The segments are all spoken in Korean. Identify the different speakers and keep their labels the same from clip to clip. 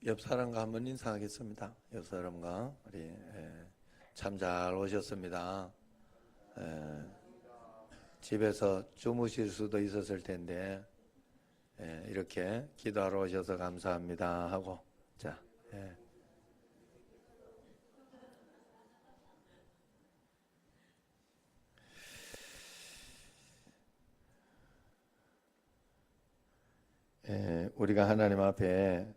Speaker 1: 옆 사람과 한번 인사하겠습니다. 옆 사람과 우리 참 잘 오셨습니다. 집에서 주무실 수도 있었을 텐데 이렇게 기도하러 오셔서 감사합니다 하고 자 우리가 하나님 앞에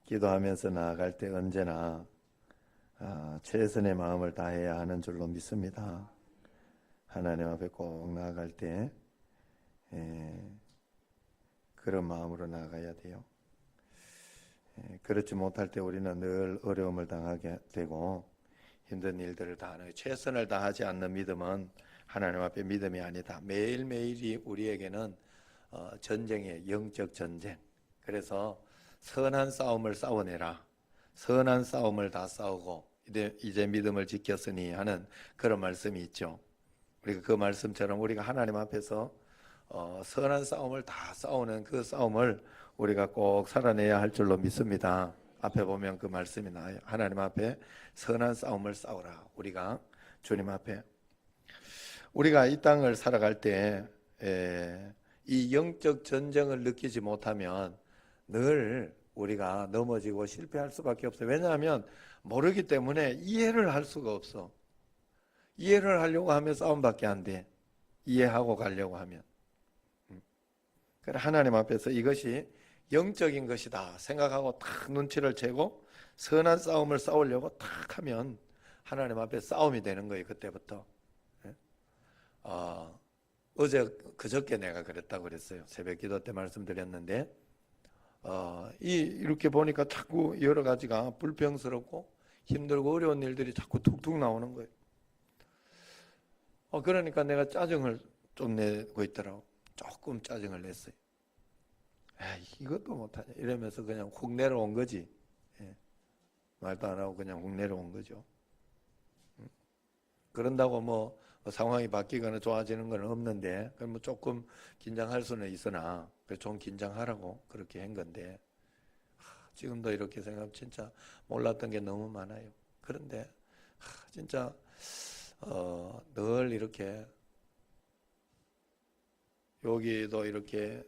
Speaker 1: 기도하면서 나아갈 때 언제나 최선의 마음을 다해야 하는 줄로 믿습니다. 하나님 앞에 꼭 나아갈 때 그런 마음으로 나아가야 돼요. 그렇지 못할 때 우리는 늘 어려움을 당하게 되고 힘든 일들을 다하는 최선을 다하지 않는 믿음은 하나님 앞에 믿음이 아니다. 매일매일이 우리에게는 전쟁의 영적 전쟁. 그래서 선한 싸움을 싸워내라. 선한 싸움을 다 싸우고 이제 믿음을 지켰으니 하는 그런 말씀이 있죠. 우리가 그 말씀처럼 우리가 하나님 앞에서 선한 싸움을 다 싸우는 그 싸움을 우리가 꼭 살아내야 할 줄로 믿습니다. 앞에 보면 그 말씀이 나와요. 하나님 앞에 선한 싸움을 싸우라. 우리가 주님 앞에 우리가 이 땅을 살아갈 때 이 영적 전쟁을 느끼지 못하면 늘 우리가 넘어지고 실패할 수밖에 없어요. 왜냐하면 모르기 때문에 이해를 할 수가 없어. 이해를 하려고 하면 싸움밖에 안 돼. 이해하고 가려고 하면. 그래 하나님 앞에서 이것이 영적인 것이다 생각하고 탁 눈치를 채고 선한 싸움을 싸우려고 탁 하면 하나님 앞에 싸움이 되는 거예요. 그때부터. 어제 그저께 내가 그랬다고 그랬어요. 새벽 기도 때 말씀드렸는데 이렇게 보니까 자꾸 여러 가지가 불평스럽고 힘들고 어려운 일들이 자꾸 툭툭 나오는 거예요. 그러니까 내가 짜증을 좀 내고 있더라고. 조금 짜증을 냈어요. 이것도 못하냐 이러면서 그냥 훅 내려온 거지. 말도 안 하고 그냥 훅 내려온 거죠. 그런다고 뭐 상황이 바뀌거나 좋아지는 건 없는데 그럼 뭐 조금 긴장할 수는 있으나 좀 긴장하라고 그렇게 한 건데 지금도 이렇게 생각하면 진짜 몰랐던 게 너무 많아요. 그런데 진짜 늘 이렇게 여기도 이렇게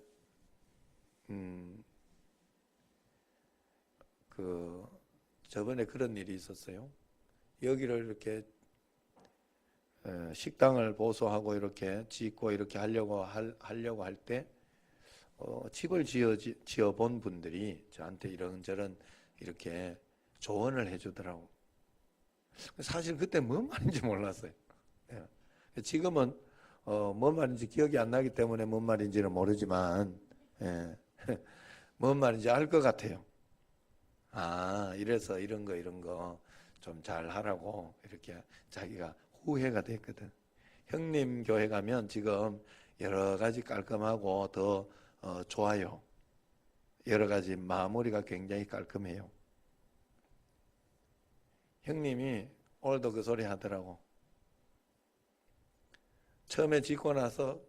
Speaker 1: 저번에 그런 일이 있었어요. 여기를 이렇게 식당을 보수하고 이렇게 짓고 이렇게 하려고 할 때 집을 지어 본 분들이 저한테 이런저런 이렇게 조언을 해주더라고. 사실 그때 뭔 말인지 몰랐어요. 지금은 뭔 말인지 기억이 안 나기 때문에 뭔 말인지는 모르지만 뭔 말인지 알 것 같아요. 이래서 이런 거 좀 잘 하라고 이렇게 자기가 후회가 됐거든. 형님 교회 가면 지금 여러 가지 깔끔하고 더 좋아요. 여러 가지 마무리가 굉장히 깔끔해요. 형님이 오늘도 그 소리 하더라고. 처음에 짓고 나서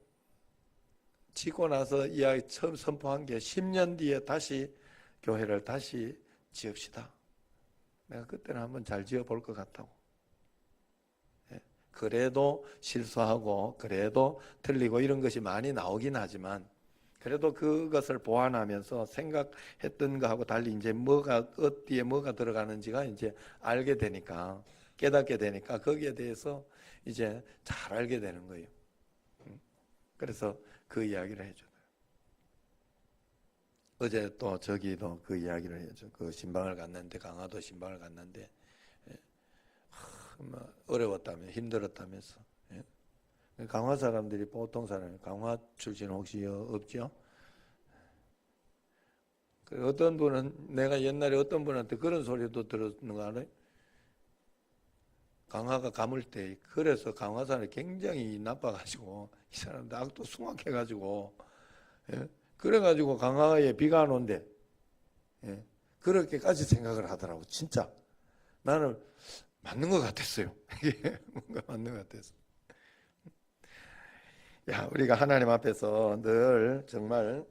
Speaker 1: 이야기 처음 선포한 게 10년 뒤에 다시 교회를 다시 지읍시다. 내가 그때는 한번 잘 지어볼 것 같다고. 그래도 실수하고 그래도 틀리고 이런 것이 많이 나오긴 하지만 그래도 그것을 보완하면서 생각했던 거하고 달리 이제 어디에 뭐가 들어가는지가 이제 알게 되니까 깨닫게 되니까 거기에 대해서 이제 잘 알게 되는 거예요. 그래서 그 이야기를 해줘요. 어제 또 저기도 그 이야기를 해줘. 그 신방을 갔는데 강화도 신방을 갔는데 어려웠다며 힘들었다면서. 강화 사람들이 보통 사람이 강화 출신 혹시 없죠? 어떤 분은 내가 옛날에 어떤 분한테 그런 소리도 들었는 거 알아요? 강화가 가물 때 그래서 강화 사람이 굉장히 나빠가지고 이 사람들 악도 숭악해가지고 그래가지고 강화에 비가 안 온대. 그렇게까지 생각을 하더라고. 진짜 나는 맞는 것 같았어요. 이게 뭔가 맞는 것 같았어. 우리가 하나님 앞에서 늘 정말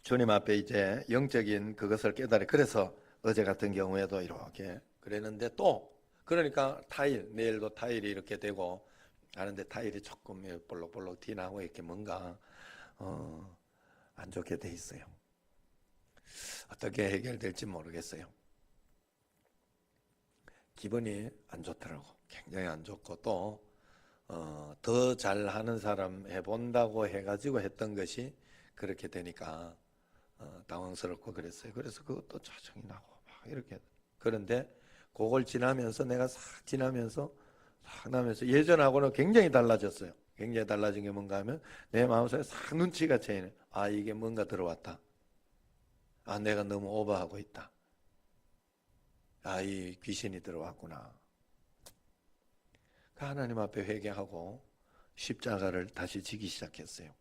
Speaker 1: 주님 앞에 이제 영적인 그것을 깨달아. 그래서 어제 같은 경우에도 이렇게 그랬는데 또 그러니까 내일도 타일이 이렇게 되고 하는데 타일이 조금 볼록볼록 티나고 이렇게 뭔가 안 좋게 돼 있어요. 어떻게 해결될지 모르겠어요. 기분이 안 좋더라고. 굉장히 안 좋고 또 더 잘하는 사람 해본다고 해가지고 했던 것이 그렇게 되니까 당황스럽고 그랬어요. 그래서 그것도 짜증이 나고 막 이렇게. 그런데 그걸 지나면서 내가 싹 지나면서 싹 나면서 예전하고는 굉장히 달라졌어요. 굉장히 달라진 게 뭔가 하면 내 마음속에 싹 눈치가 채이네. 아, 이게 뭔가 들어왔다. 아, 내가 너무 오버하고 있다. 아, 이 귀신이 들어왔구나. 하나님 앞에 회개하고 십자가를 다시 지기 시작했어요.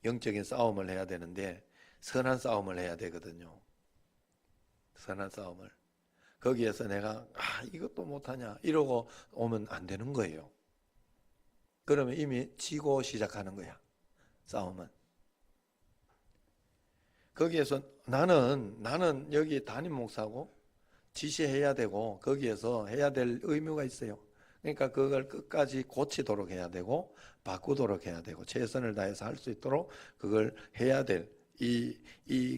Speaker 1: 영적인 싸움을 해야 되는데 선한 싸움을 해야 되거든요. 선한 싸움을. 거기에서 내가 이것도 못하냐 이러고 오면 안 되는 거예요. 그러면 이미 지고 시작하는 거야. 싸움은. 거기에서 나는 여기 담임 목사고 지시해야 되고 거기에서 해야 될 의무가 있어요. 그러니까 그걸 끝까지 고치도록 해야 되고 바꾸도록 해야 되고 최선을 다해서 할 수 있도록 그걸 해야 될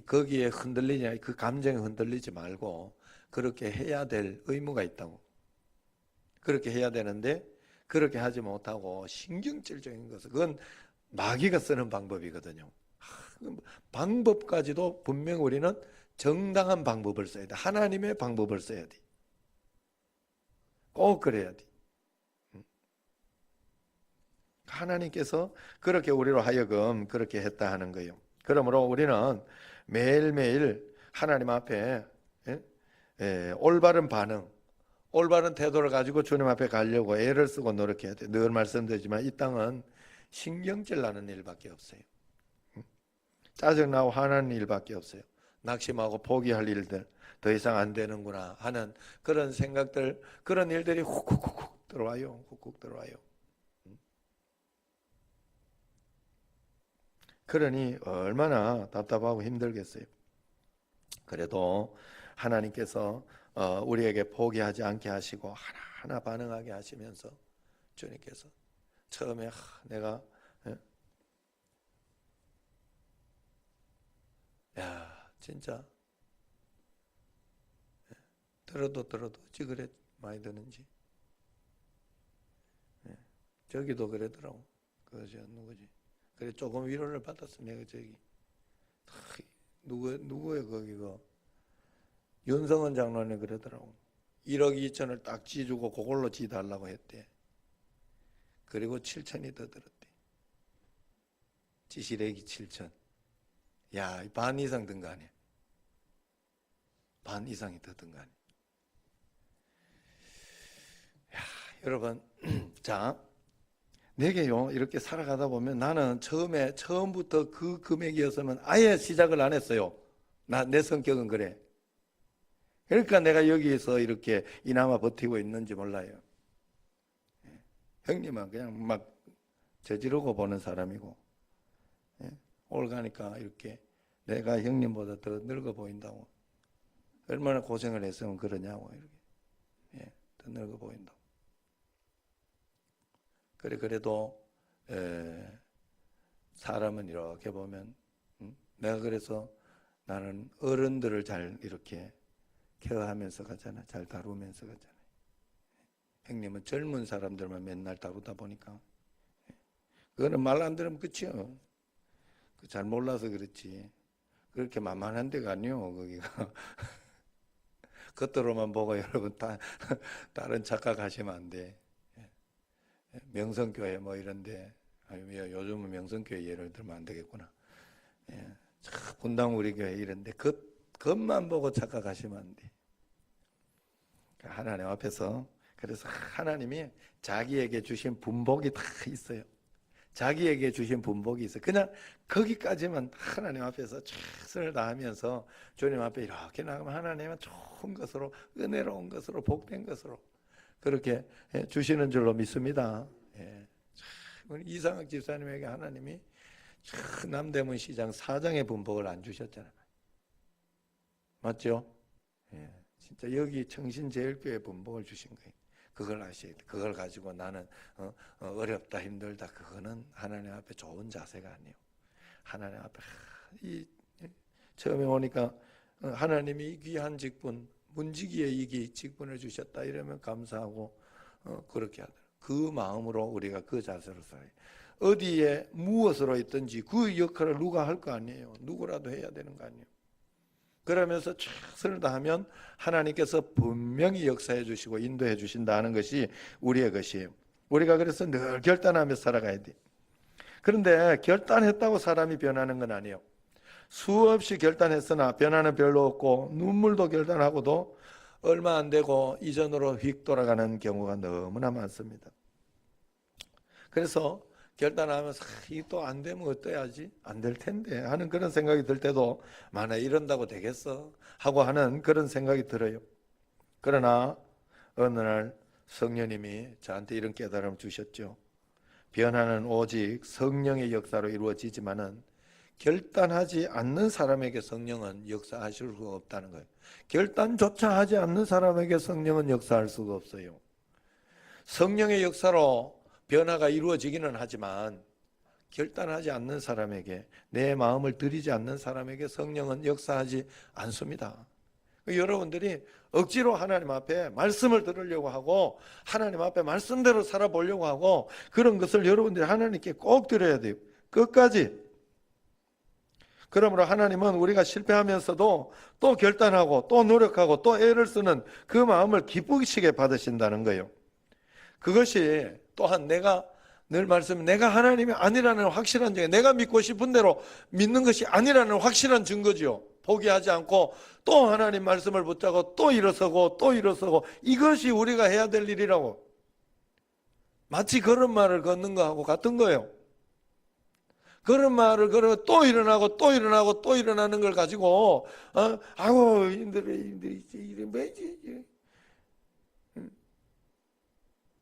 Speaker 1: 거기에 흔들리냐 그 감정에 흔들리지 말고 그렇게 해야 될 의무가 있다고. 그렇게 해야 되는데 그렇게 하지 못하고 신경질적인 것은 그건 마귀가 쓰는 방법이거든요. 방법까지도 분명 우리는 정당한 방법을 써야 돼. 하나님의 방법을 써야 돼. 꼭 그래야 돼. 하나님께서 그렇게 우리로 하여금 그렇게 했다 하는 거예요. 그러므로 우리는 매일매일 하나님 앞에 올바른 반응, 올바른 태도를 가지고 주님 앞에 가려고 애를 쓰고 노력해야 돼. 늘 말씀드리지만 이 땅은 신경질 나는 일밖에 없어요. 짜증나고 화나는 일밖에 없어요. 낙심하고 포기할 일들, 더 이상 안 되는구나 하는 그런 생각들, 그런 일들이 훅훅훅 들어와요. 훅훅 들어와요. 그러니 얼마나 답답하고 힘들겠어요. 그래도 하나님께서 우리에게 포기하지 않게 하시고 하나하나 반응하게 하시면서 주님께서 처음에 내가 야 진짜 들어도 어찌 그래 많이 드는지 저기도 그러더라고. 그저 누구지? 그래 조금 위로를 받았어. 내가 저기 누구야 거기가 윤성원 장로님 그러더라고. 1억 2천을 딱 지주고 그걸로 지달라고 했대. 그리고 7천이 더 들었대. 지시래기 7천. 야, 반 이상 든 거 아니야. 반 이상이 더 든 거 아니야. 야, 여러분, 자, 내게요 이렇게 살아가다 보면 나는 처음부터 그 금액이었으면 아예 시작을 안 했어요. 내 성격은 그래. 그러니까 내가 여기에서 이렇게 이나마 버티고 있는지 몰라요. 형님은 그냥 막 저지르고 보는 사람이고 올가니까 이렇게 내가 형님보다 더 늙어 보인다고. 얼마나 고생을 했으면 그러냐고 이렇게 더 늙어 보인다고. 그래도 사람은 이렇게 보면 내가 그래서 나는 어른들을 잘 이렇게 케어하면서 가잖아. 잘 다루면서 가잖아. 형님은 젊은 사람들만 맨날 다루다 보니까 그거는 말 안 들으면 끝이요. 잘 몰라서 그렇지. 그렇게 만만한 데가 아니요 거기가. 겉으로만 보고 여러분 다른 착각하시면 안 돼. 명성교회 뭐 이런데 요즘은 명성교회 예를 들면 안 되겠구나. 분당 우리 교회 이런데 겉만 보고 착각하시면 안 돼. 하나님 앞에서 그래서 하나님이 자기에게 주신 분복이 다 있어요. 자기에게 주신 분복이 있어요. 그냥 거기까지만 하나님 앞에서 최선을 다하면서 주님 앞에 이렇게 나가면 하나님은 좋은 것으로 은혜로운 것으로 복된 것으로 그렇게 주시는 줄로 믿습니다. 우리 이상학 집사님에게 하나님이 남대문 시장 사장의 분복을 안 주셨잖아요. 맞죠? 예, 진짜 여기 청신제일교회 분복을 주신 거예요. 그걸 아셔야 돼. 그걸 가지고 나는 어렵다 힘들다 그거는 하나님 앞에 좋은 자세가 아니에요. 하나님 앞에 처음에 오니까 하나님이 이 귀한 직분, 문지기에 이 직분을 주셨다 이러면 감사하고 그렇게 하더라고요. 그 마음으로 우리가 그 자세로 살아요. 어디에 무엇으로 있든지 그 역할을 누가 할 거 아니에요. 누구라도 해야 되는 거 아니에요. 그러면서 최선을 다하면 하나님께서 분명히 역사해 주시고 인도해 주신다는 것이 우리의 것이에요. 우리가 그래서 늘 결단하며 살아가야 돼요. 그런데 결단했다고 사람이 변하는 건 아니에요. 수없이 결단했으나 변화는 별로 없고 눈물도 결단하고도 얼마 안 되고 이전으로 휙 돌아가는 경우가 너무나 많습니다. 그래서 결단하면서 이 또 안 되면 어떠야지? 안 될 텐데 하는 그런 생각이 들 때도 만약 이런다고 되겠어? 하고 하는 그런 생각이 들어요. 그러나 어느 날 성령님이 저한테 이런 깨달음을 주셨죠. 변화는 오직 성령의 역사로 이루어지지만은 결단하지 않는 사람에게 성령은 역사하실 수가 없다는 거예요. 결단조차 하지 않는 사람에게 성령은 역사할 수가 없어요. 성령의 역사로 변화가 이루어지기는 하지만 결단하지 않는 사람에게, 내 마음을 들이지 않는 사람에게 성령은 역사하지 않습니다. 여러분들이 억지로 하나님 앞에 말씀을 들으려고 하고 하나님 앞에 말씀대로 살아보려고 하고 그런 것을 여러분들이 하나님께 꼭 드려야 돼요. 끝까지. 그러므로 하나님은 우리가 실패하면서도 또 결단하고 또 노력하고 또 애를 쓰는 그 마음을 기쁘시게 받으신다는 거예요. 그것이 또한 내가 늘 말씀, 내가 하나님이 아니라는 확실한 증거, 내가 믿고 싶은 대로 믿는 것이 아니라는 확실한 증거지요. 포기하지 않고 또 하나님 말씀을 붙잡고 또 일어서고 또 일어서고, 이것이 우리가 해야 될 일이라고. 마치 그런 말을 걷는 거하고 같은 거예요. 그런 말을 걸어 또 일어나고 또 일어나고 또 일어나는 걸 가지고 아이고 힘들이 이래 뭐지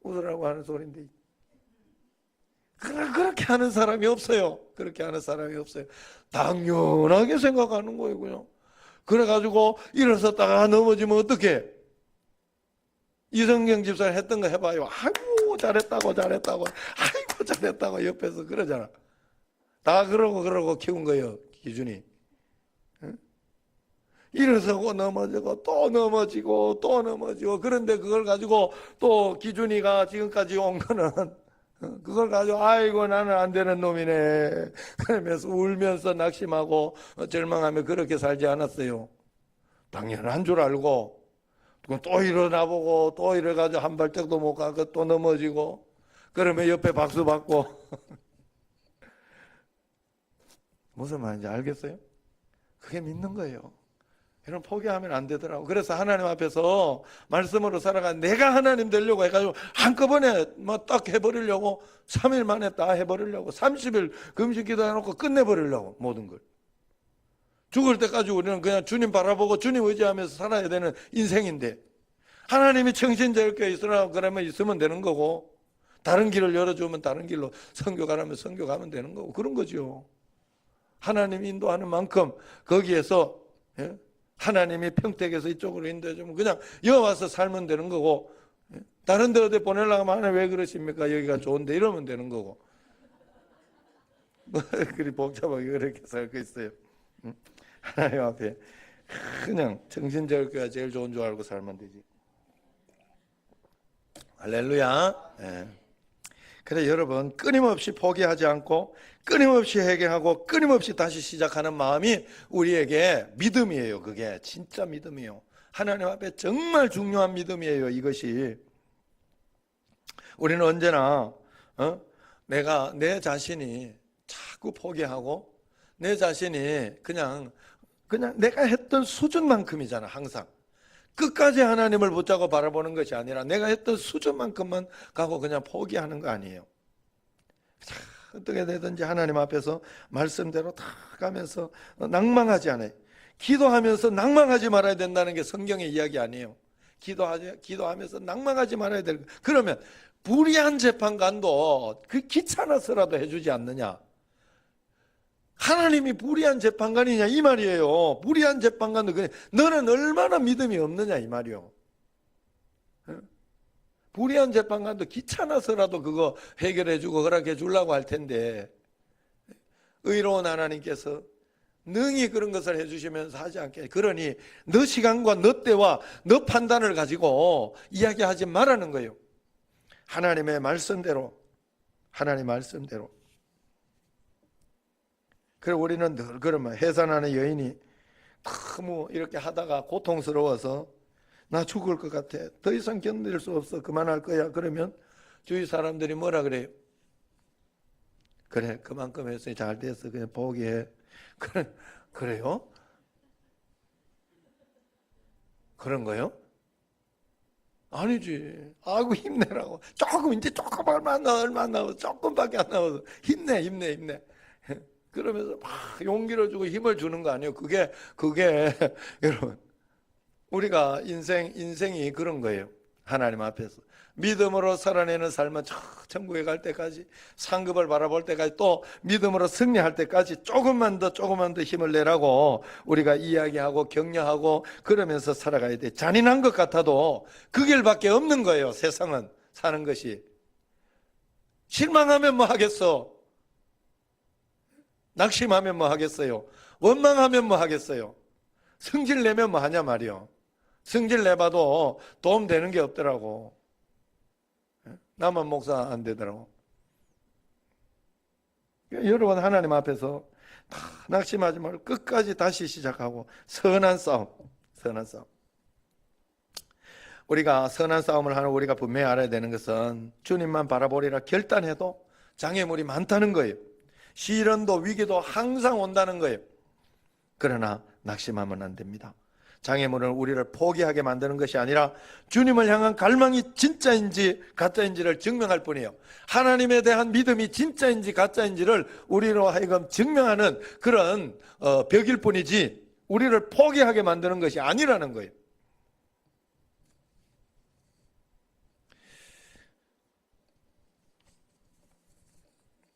Speaker 1: 웃으라고 하는 소리인데, 그렇게 하는 사람이 없어요. 그렇게 하는 사람이 없어요. 당연하게 생각하는 거예요. 그래가지고 일어섰다가 넘어지면 어떡해? 이성경 집사님 했던 거 해봐요. 아이고 잘했다고 아이고 잘했다고 옆에서 그러잖아. 다 그러고 키운 거예요. 기준이. 일어서고 넘어지고 또 넘어지고 또 넘어지고, 그런데 그걸 가지고 또 기준이가 지금까지 온 거는 그걸 가지고 아이고 나는 안 되는 놈이네 그러면서 울면서 낙심하고 절망하며 그렇게 살지 않았어요. 당연한 줄 알고 또 일어나보고 또 이래가지고 한 발짝도 못 가고 또 넘어지고, 그러면 옆에 박수 받고 무슨 말인지 알겠어요? 그게 믿는 거예요. 이런 포기하면 안 되더라고. 그래서 하나님 앞에서 말씀으로 살아가 내가 하나님 되려고 해가지고 한꺼번에 뭐 딱 해버리려고 3일 만에 다 해버리려고 30일 금식 기도해놓고 끝내버리려고 모든 걸. 죽을 때까지 우리는 그냥 주님 바라보고 주님 의지하면서 살아야 되는 인생인데, 하나님이 청신제일교회 있으라고 그러면 있으면 되는 거고, 다른 길을 열어주면 다른 길로 선교 가라면 선교 가면 되는 거고, 그런 거죠. 하나님이 인도하는 만큼 거기에서 하나님이 평택에서 이쪽으로 인도해주면 그냥 여기 와서 살면 되는 거고, 다른 데 어디 보내려고 하면 왜 그러십니까? 여기가 좋은데 이러면 되는 거고. 뭐 그리 복잡하게 그렇게 살고 있어요. 하나님 앞에 그냥 정신제일교회가 제일 좋은 줄 알고 살면 되지. 할렐루야. 네. 그래 여러분, 끊임없이 포기하지 않고 끊임없이 회개하고 끊임없이 다시 시작하는 마음이 우리에게 믿음이에요. 그게 진짜 믿음이에요. 하나님 앞에 정말 중요한 믿음이에요. 이것이 우리는 언제나 내가 내 자신이 자꾸 포기하고 내 자신이 그냥 내가 했던 수준만큼이잖아. 항상 끝까지 하나님을 붙잡고 바라보는 것이 아니라 내가 했던 수준만큼만 가고 그냥 포기하는 거 아니에요. 어떻게 되든지 하나님 앞에서 말씀대로 다 가면서 낭망하지 않아요. 기도하면서 낭망하지 말아야 된다는 게 성경의 이야기 아니에요. 기도하면서 낭망하지 말아야 될. 그러면 불의한 재판관도 그 귀찮아서라도 해주지 않느냐. 하나님이 불의한 재판관이냐 이 말이에요. 불의한 재판관도 그래. 너는 얼마나 믿음이 없느냐 이 말이요. 불의한 재판관도 귀찮아서라도 그거 해결해주고 허락해 주려고 할 텐데 의로운 하나님께서 능히 그런 것을 해주시면서 하지 않게. 그러니 너 시간과 너 때와 너 판단을 가지고 이야기하지 말라는 거예요. 하나님의 말씀대로, 하나님 말씀대로. 그리고 우리는 늘 그러면 해산하는 여인이 너무 이렇게 하다가 고통스러워서 나 죽을 것 같아, 더 이상 견딜 수 없어, 그만할 거야. 그러면 주위 사람들이 뭐라 그래요? 그래, 그만큼 했으니 잘 됐어, 그냥 포기해. 그래요? 그런 거요? 아니지. 아이고 힘내라고. 조금 이제 조금 얼마 남았어. 조금밖에 안 남았어. 힘내. 그러면서 막 용기를 주고 힘을 주는 거 아니에요. 그게 여러분, 우리가 인생이 그런 거예요. 하나님 앞에서 믿음으로 살아내는 삶은 천국에 갈 때까지, 상급을 바라볼 때까지, 또 믿음으로 승리할 때까지 조금만 더 힘을 내라고 우리가 이야기하고 격려하고 그러면서 살아가야 돼. 잔인한 것 같아도 그 길밖에 없는 거예요. 세상은 사는 것이. 실망하면 뭐 하겠어? 낙심하면 뭐 하겠어요? 원망하면 뭐 하겠어요? 성질 내면 뭐 하냐 말이요. 성질 내봐도 도움 되는 게 없더라고. 나만 목사 안 되더라고. 여러분, 하나님 앞에서 다 낙심하지 말고 끝까지 다시 시작하고 선한 싸움. 우리가 선한 싸움을 하는 우리가 분명히 알아야 되는 것은 주님만 바라보리라 결단해도 장애물이 많다는 거예요. 시련도 위기도 항상 온다는 거예요. 그러나 낙심하면 안 됩니다. 장애물은 우리를 포기하게 만드는 것이 아니라 주님을 향한 갈망이 진짜인지 가짜인지를 증명할 뿐이에요. 하나님에 대한 믿음이 진짜인지 가짜인지를 우리로 하여금 증명하는 그런 벽일 뿐이지 우리를 포기하게 만드는 것이 아니라는 거예요.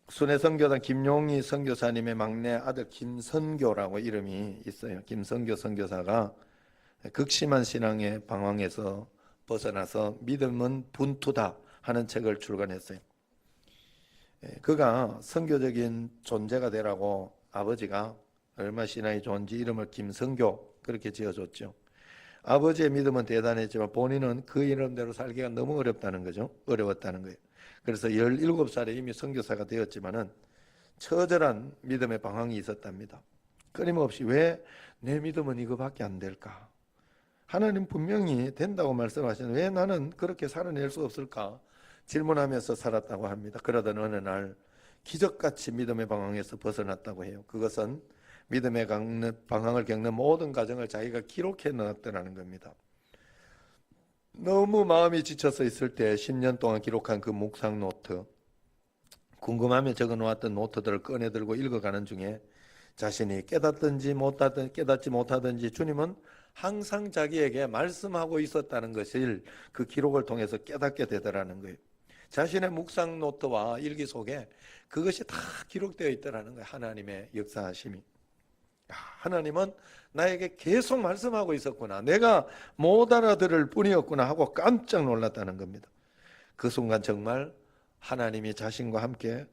Speaker 1: 순회선교단 김용희 선교사님의 막내 아들 김선교라고 이름이 있어요. 김선교 선교사가 극심한 신앙의 방황에서 벗어나서 믿음은 분투다 하는 책을 출간했어요. 그가 선교적인 존재가 되라고 아버지가 얼마나 신앙이 좋은지 이름을 김선교 그렇게 지어줬죠. 아버지의 믿음은 대단했지만 본인은 그 이름대로 살기가 너무 어렵다는 거죠. 어려웠다는 거예요. 그래서 17살에 이미 선교사가 되었지만은 처절한 믿음의 방황이 있었답니다. 끊임없이 왜 내 믿음은 이거밖에 안 될까? 하나님 분명히 된다고 말씀하시는데 왜 나는 그렇게 살아낼 수 없을까? 질문하면서 살았다고 합니다. 그러던 어느 날 기적같이 믿음의 방황에서 벗어났다고 해요. 그것은 믿음의 방황을 겪는 모든 과정을 자기가 기록해 놨더라는 겁니다. 너무 마음이 지쳐서 있을 때 10년 동안 기록한 그 묵상 노트, 궁금하면 적어놓았던 노트들을 꺼내들고 읽어가는 중에 자신이 깨닫지 못하든지 주님은 항상 자기에게 말씀하고 있었다는 것을 그 기록을 통해서 깨닫게 되더라는 거예요. 자신의 묵상 노트와 일기 속에 그것이 다 기록되어 있더라는 거예요. 하나님의 역사하심이. 하나님은 나에게 계속 말씀하고 있었구나. 내가 못 알아들을 뿐이었구나 하고 깜짝 놀랐다는 겁니다. 그 순간 정말 하나님이 자신과 함께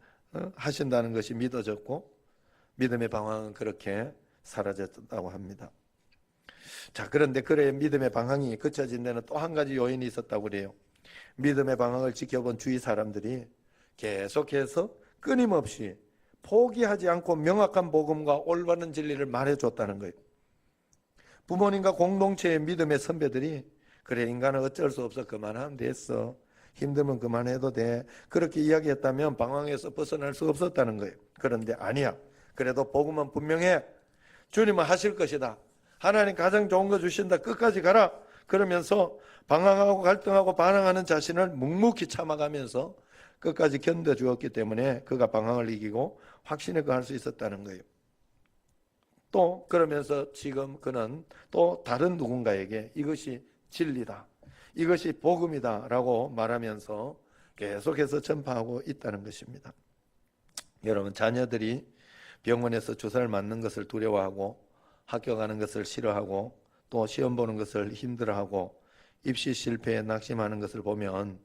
Speaker 1: 하신다는 것이 믿어졌고 믿음의 방황은 그렇게 사라졌다고 합니다. 자, 그런데 그래 믿음의 방황이 그쳐진 데는 또 한 가지 요인이 있었다고 그래요. 믿음의 방황을 지켜본 주위 사람들이 계속해서 끊임없이 포기하지 않고 명확한 복음과 올바른 진리를 말해줬다는 거예요. 부모님과 공동체의 믿음의 선배들이 그래 인간은 어쩔 수 없어 그만하면 됐어 힘들면 그만해도 돼 그렇게 이야기했다면 방황에서 벗어날 수 없었다는 거예요. 그런데 아니야. 그래도 복음은 분명해. 주님은 하실 것이다. 하나님 가장 좋은 거 주신다. 끝까지 가라. 그러면서 방황하고 갈등하고 반항하는 자신을 묵묵히 참아가면서 끝까지 견뎌주었기 때문에 그가 방황을 이기고 확신에 거할 수 있었다는 거예요. 또 그러면서 지금 그는 또 다른 누군가에게 이것이 진리다, 이것이 복음이다 라고 말하면서 계속해서 전파하고 있다는 것입니다. 여러분, 자녀들이 병원에서 주사를 맞는 것을 두려워하고 학교 가는 것을 싫어하고 또 시험 보는 것을 힘들어하고 입시 실패에 낙심하는 것을 보면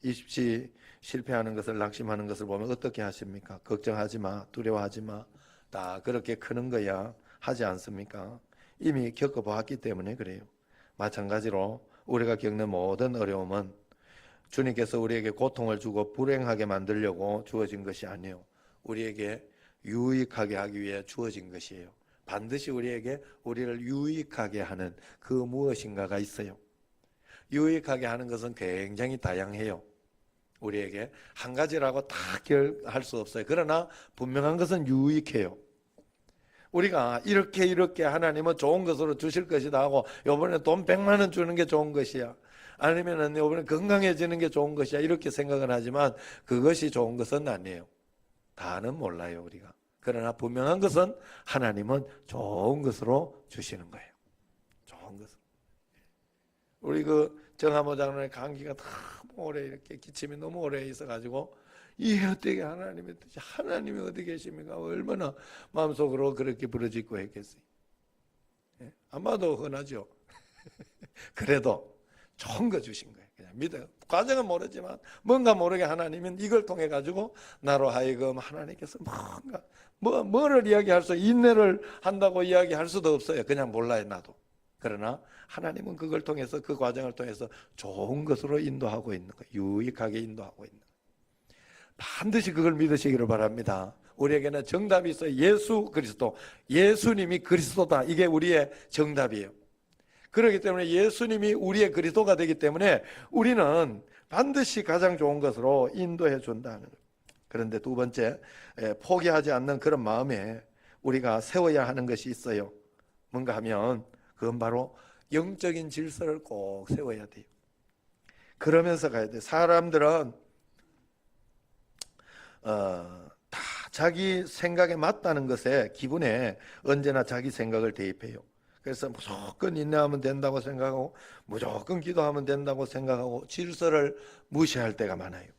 Speaker 1: 입시 실패하는 것을 낙심하는 것을 보면 어떻게 하십니까? 걱정하지 마, 두려워하지 마. 다 그렇게 크는 거야 하지 않습니까? 이미 겪어보았기 때문에 그래요. 마찬가지로 우리가 겪는 모든 어려움은 주님께서 우리에게 고통을 주고 불행하게 만들려고 주어진 것이 아니에요. 우리에게 유익하게 하기 위해 주어진 것이에요. 반드시 우리에게 우리를 유익하게 하는 그 무엇인가가 있어요. 유익하게 하는 것은 굉장히 다양해요. 우리에게 한 가지라고 다 할 수 없어요. 그러나 분명한 것은 유익해요. 우리가 이렇게 하나님은 좋은 것으로 주실 것이다 하고 이번에 돈 100만 원 주는 게 좋은 것이야, 아니면은 이번에 건강해지는 게 좋은 것이야, 이렇게 생각을 하지만 그것이 좋은 것은 아니에요. 다는 몰라요 우리가. 그러나 분명한 것은 하나님은 좋은 것으로 주시는 거예요. 좋은 것으로. 우리 그 정하모 장로의 감기가 너무 오래 이렇게 기침이 너무 오래 있어가지고 이게 어떻게 하나님의 뜻이, 하나님이 어디 계십니까? 얼마나 마음속으로 그렇게 부르짖고 했겠어요. 아마도 흔하죠. 그래도 좋은 거 주신 거예요. 그냥 믿어요. 과정은 모르지만 뭔가 모르게 하나님은 이걸 통해 가지고 나로 하여금 하나님께서 뭔가 뭐를 이야기할 수, 인내를 한다고 이야기할 수도 없어요. 그냥 몰라요 나도. 그러나 하나님은 그걸 통해서, 그 과정을 통해서 좋은 것으로 인도하고 있는 거예요. 유익하게 인도하고 있는 거예요. 반드시 그걸 믿으시기를 바랍니다. 우리에게는 정답이 있어요. 예수 그리스도, 예수님이 그리스도다. 이게 우리의 정답이에요. 그렇기 때문에 예수님이 우리의 그리스도가 되기 때문에 우리는 반드시 가장 좋은 것으로 인도해 준다는 거예요. 그런데 두 번째, 포기하지 않는 그런 마음에 우리가 세워야 하는 것이 있어요. 뭔가 하면 그건 바로 영적인 질서를 꼭 세워야 돼요. 그러면서 가야 돼요. 사람들은 다 자기 생각에 맞다는 것에, 기분에 언제나 자기 생각을 대입해요. 그래서 무조건 인내하면 된다고 생각하고 무조건 기도하면 된다고 생각하고 질서를 무시할 때가 많아요.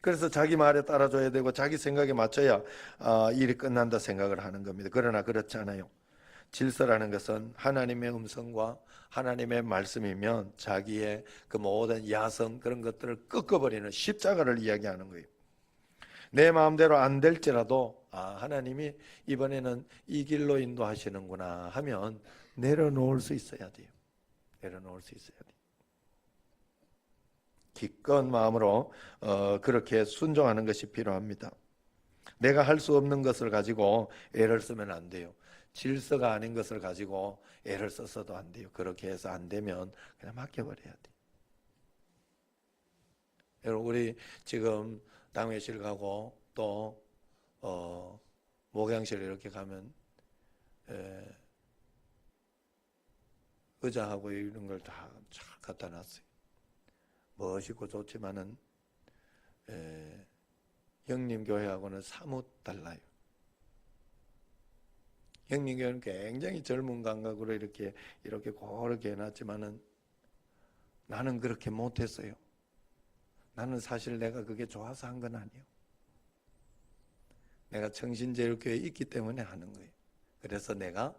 Speaker 1: 그래서 자기 말에 따라줘야 되고 자기 생각에 맞춰야 일이 끝난다 생각을 하는 겁니다. 그러나 그렇지 않아요. 질서라는 것은 하나님의 음성과 하나님의 말씀이면 자기의 그 모든 야성, 그런 것들을 꺾어버리는 십자가를 이야기하는 거예요. 내 마음대로 안 될지라도 하나님이 이번에는 이 길로 인도하시는구나 하면 내려놓을 수 있어야 돼요. 내려놓을 수 있어야 돼요. 기꺼운 마음으로 그렇게 순종하는 것이 필요합니다. 내가 할 수 없는 것을 가지고 애를 쓰면 안 돼요. 질서가 아닌 것을 가지고 애를 써서도 안 돼요. 그렇게 해서 안 되면 그냥 맡겨버려야 돼요. 여러분, 우리 지금 당회실 가고 또 목양실 이렇게 가면 의자하고 이런 걸 다 갖다 놨어요. 멋있고 좋지만은 형님교회하고는 사뭇 달라요. 형님교회는 굉장히 젊은 감각으로 이렇게 고렇게 해놨지만은 나는 그렇게 못했어요. 나는 사실 내가 그게 좋아서 한 건 아니에요. 내가 청신제일교회에 있기 때문에 하는 거예요. 그래서 내가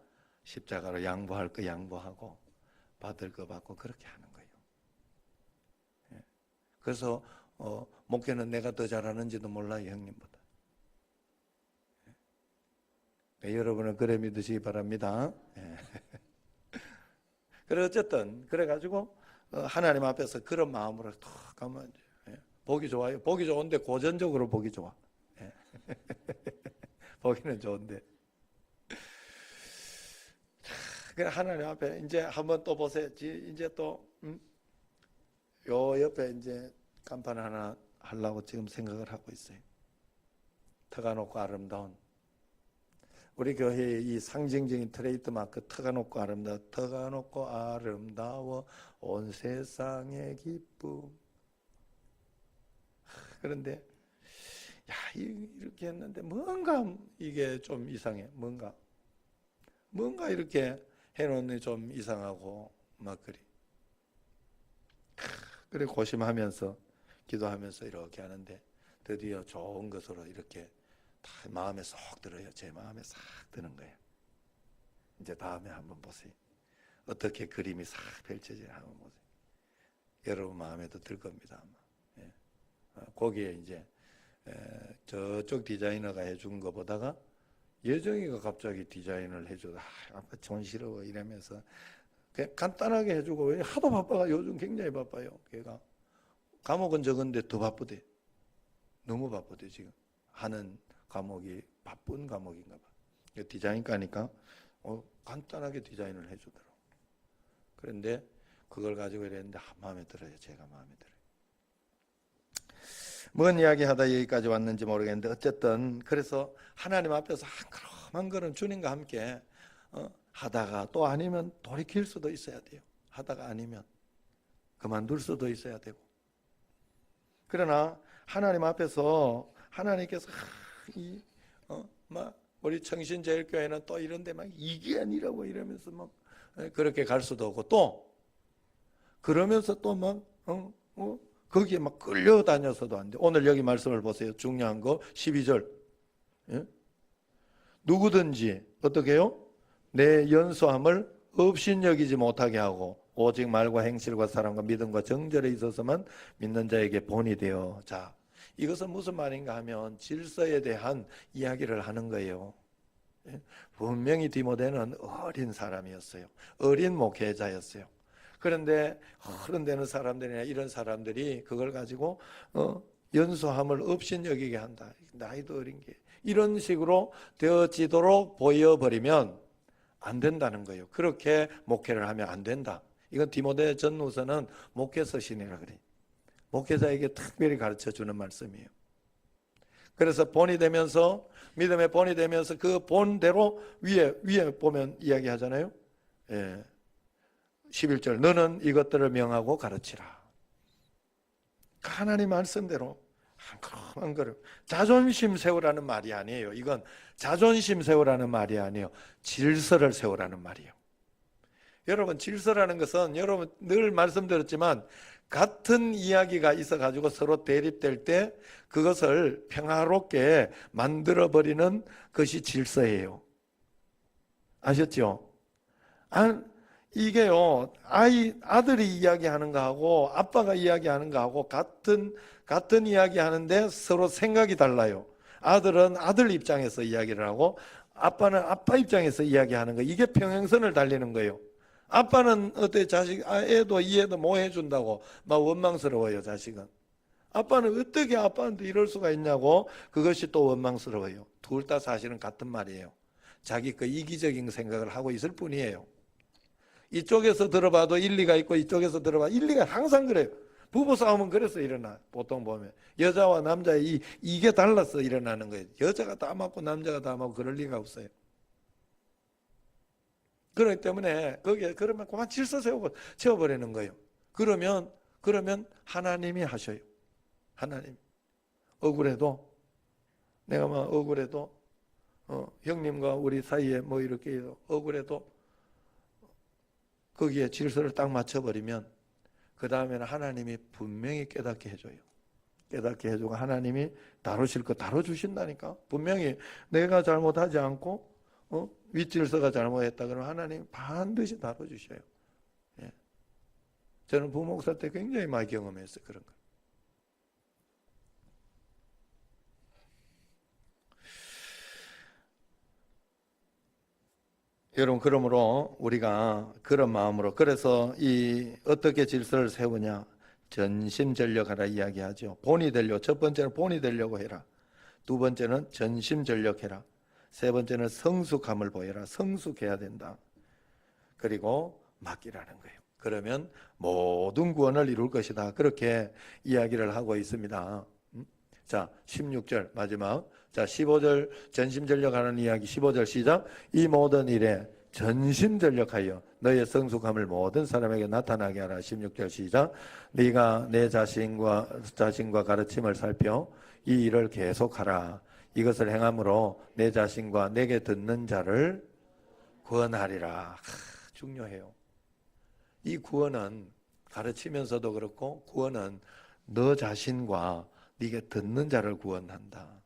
Speaker 1: 십자가로 양보할 거 양보하고 받을 거 받고 그렇게 하는 거예요. 그래서 목회는 내가 더 잘하는지도 몰라요, 형님보다. 네, 여러분은 그래 믿으시기 바랍니다. 그래 어쨌든 그래가지고 하나님 앞에서 그런 마음으로 탁 가면 보기 좋아요. 보기 좋은데 고전적으로 보기 좋아. 보기는 좋은데. 그래 하나님 앞에 이제 한번 또 보세요. 이제 또 요 옆에 이제 간판 하나 하려고 지금 생각을 하고 있어요. 터가 높고 아름다운, 우리 교회의 이 상징적인 트레이드마크, 터가 높고 아름다워, 터가 높고 아름다워 온 세상의 기쁨. 그런데 이렇게 했는데 뭔가 이게 좀 이상해. 뭔가 이렇게 해놓는 좀 이상하고 막 그래 고심하면서 기도하면서 이렇게 하는데 드디어 좋은 것으로 이렇게 다 마음에 쏙 들어요. 제 마음에 싹 드는 거예요. 이제 다음에 한번 보세요. 어떻게 그림이 싹 펼쳐지나 한번 보세요. 여러분 마음에도 들 겁니다. 아마. 예. 거기에 이제 저쪽 디자이너가 해준 것보다가 예정이가 갑자기 디자인을 해줘도 아빠 촌스러워 이러면서 그냥 간단하게 해주고 하도 바빠가 요즘 굉장히 바빠요. 걔가 과목은 적은데 더 바쁘대. 너무 바쁘대 지금 하는 과목이 바쁜 과목인가 봐. 디자인과니까 간단하게 디자인을 해주더라고. 그런데 그걸 가지고 이랬는데 마음에 들어요. 제가 마음에 들어요. 뭔 이야기 하다 여기까지 왔는지 모르겠는데 어쨌든 그래서 하나님 앞에서 한 걸음 한 걸음 주님과 함께 하다가 또 아니면 돌이킬 수도 있어야 돼요. 하다가 아니면 그만둘 수도 있어야 되고. 그러나 하나님 앞에서 하나님께서 막 우리 청신제일교회는 또 이런데 막 이게 아니라고 이러면서 막 그렇게 갈 수도 없고 또 그러면서 또 막 거기에 막 끌려다녀서도 안 돼. 오늘 여기 말씀을 보세요. 중요한 거 12절. 예? 누구든지 어떻게 해요? 내 연소함을 업신여기지 못하게 하고 오직 말과 행실과 사랑과 믿음과 정절에 있어서만 믿는 자에게 본이 되어. 자, 이것은 무슨 말인가 하면 질서에 대한 이야기를 하는 거예요. 예? 분명히 디모데는 어린 사람이었어요. 어린 목회자였어요. 그런데 어른되는 사람들이나 이런 사람들이 그걸 가지고 연소함을 업신여기게 한다. 나이도 어린 게 이런 식으로 되어지도록 보여버리면 안 된다는 거예요. 그렇게 목회를 하면 안 된다. 이건 디모데 전후서는 목회 서신이라 그래. 목회자에게 특별히 가르쳐주는 말씀이에요. 그래서 본이 되면서 믿음의 본이 되면서 그 본대로 위에 보면 이야기하잖아요. 예. 11절 너는 이것들을 명하고 가르치라. 하나님 말씀대로 한 걸음 한 걸음. 자존심 세우라는 말이 아니에요. 이건 자존심 세우라는 말이 아니에요. 질서를 세우라는 말이에요. 여러분 질서라는 것은 여러분 늘 말씀드렸지만 같은 이야기가 있어가지고 서로 대립될 때 그것을 평화롭게 만들어버리는 것이 질서예요. 아셨죠? 이게요, 아들이 이야기하는 거하고 아빠가 이야기하는 거하고 같은 이야기 하는데 서로 생각이 달라요. 아들은 아들 입장에서 이야기를 하고 아빠는 아빠 입장에서 이야기하는 거. 이게 평행선을 달리는 거예요. 아빠는 어때 애도 이 애도 뭐 해준다고 막 원망스러워요, 자식은. 아빠는 어떻게 아빠한테 이럴 수가 있냐고 그것이 또 원망스러워요. 둘 다 사실은 같은 말이에요. 자기 그 이기적인 생각을 하고 있을 뿐이에요. 이쪽에서 들어봐도 일리가 있고 이쪽에서 들어봐도 일리가 항상 그래요. 부부싸움은 그래서 일어나. 보통 보면 여자와 남자의 이게 달라서 일어나는 거예요. 여자가 다 맞고 남자가 다 맞고 그럴 리가 없어요. 그렇기 때문에 거기에 그러면 그만 질서 세우고 채워버리는 거예요. 그러면 하나님이 하셔요. 하나님. 억울해도 내가 막 억울해도 형님과 우리 사이에 뭐 이렇게 억울해도 거기에 질서를 딱 맞춰버리면 그 다음에는 하나님이 분명히 깨닫게 해줘요. 깨닫게 해주고 하나님이 다루실 거 다뤄주신다니까. 분명히 내가 잘못하지 않고 윗질서가 잘못했다 그러면 하나님 반드시 다뤄주셔요. 예. 저는 부목사 때 굉장히 많이 경험했어요. 그런 거. 여러분 그러므로 우리가 그런 마음으로 그래서 이 어떻게 질서를 세우냐 전심전력하라 이야기하죠. 본이 되려고 첫 번째는 본이 되려고 해라. 두 번째는 전심전력해라. 세 번째는 성숙함을 보여라. 성숙해야 된다. 그리고 맡기라는 거예요. 그러면 모든 구원을 이룰 것이다. 그렇게 이야기를 하고 있습니다. 자 16절 마지막. 자 15절 전심전력하는 이야기 15절 시작. 이 모든 일에 전심전력하여 너의 성숙함을 모든 사람에게 나타나게 하라. 16절 시작. 네가 내 자신과 가르침을 살펴 이 일을 계속하라. 이것을 행함으로 내 자신과 내게 듣는 자를 구원하리라. 중요해요. 이 구원은 가르치면서도 그렇고 구원은 너 자신과 네게 듣는 자를 구원한다.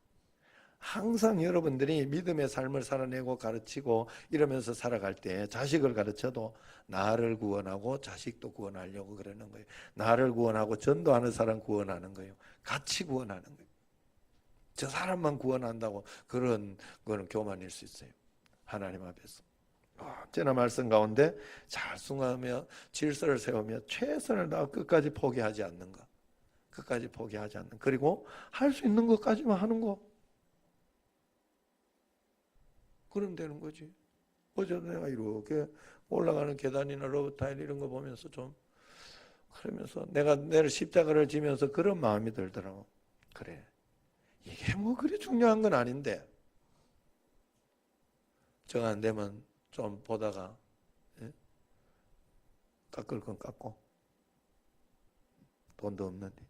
Speaker 1: 항상 여러분들이 믿음의 삶을 살아내고 가르치고 이러면서 살아갈 때 자식을 가르쳐도 나를 구원하고 자식도 구원하려고 그러는 거예요. 나를 구원하고 전도하는 사람 구원하는 거예요. 같이 구원하는 거예요. 저 사람만 구원한다고 그런 거는 교만일 수 있어요. 하나님 앞에서. 언제나 말씀 가운데 잘 순응하며 질서를 세우며 최선을 다하 끝까지 포기하지 않는 것. 끝까지 포기하지 않는. 그리고 할 수 있는 것까지만 하는 거. 그러면 되는 거지. 어제도 내가 이렇게 올라가는 계단이나 로봇 타일 이런 거 보면서 좀 그러면서 내가 내일 십자가를 지면서 그런 마음이 들더라고. 그래. 이게 뭐 그리 중요한 건 아닌데 정 안 되면 좀 보다가 깎을 건 깎고 돈도 없는데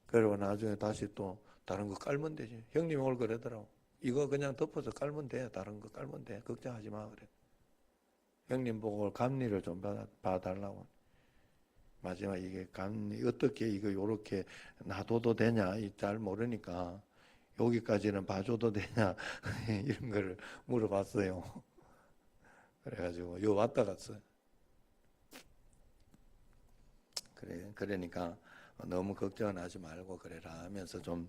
Speaker 1: 그리고 나중에 다시 또 다른 거 깔면 되지. 형님이 올 그러더라고. 이거 그냥 덮어서 깔면 돼. 다른 거 깔면 돼. 걱정하지 마 그래. 형님 보고 감리를 좀 봐달라고. 마지막 이게 감리 어떻게 이거 요렇게 놔둬도 되냐 잘 모르니까 여기까지는 봐줘도 되냐 이런 거를 물어봤어요. 그래가지고 요 왔다 갔어요. 그래 그러니까 너무 걱정은 하지 말고 그래라 하면서 좀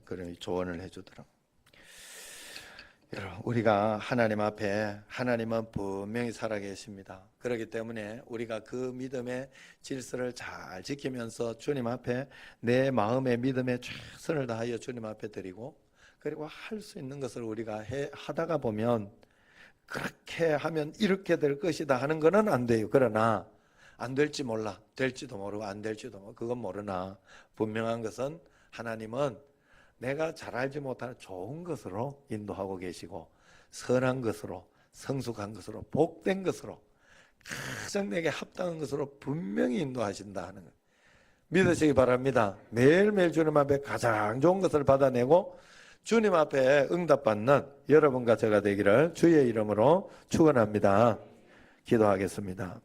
Speaker 1: 그런 조언을 해주더라고. 여러분 우리가 하나님 앞에 하나님은 분명히 살아계십니다. 그렇기 때문에 우리가 그 믿음의 질서를 잘 지키면서 주님 앞에 내 마음의 믿음에 최선을 다하여 주님 앞에 드리고 그리고 할 수 있는 것을 우리가 하다가 보면 그렇게 하면 이렇게 될 것이다 하는 것은 안 돼요. 그러나 안 될지 몰라. 될지도 모르고 안 될지도 모르고 그건 모르나 분명한 것은 하나님은 내가 잘 알지 못하는 좋은 것으로 인도하고 계시고 선한 것으로 성숙한 것으로 복된 것으로 가장 내게 합당한 것으로 분명히 인도하신다 하는 것 믿으시기 바랍니다. 매일매일 주님 앞에 가장 좋은 것을 받아내고 주님 앞에 응답받는 여러분과 제가 되기를 주의 이름으로 축원합니다. 기도하겠습니다.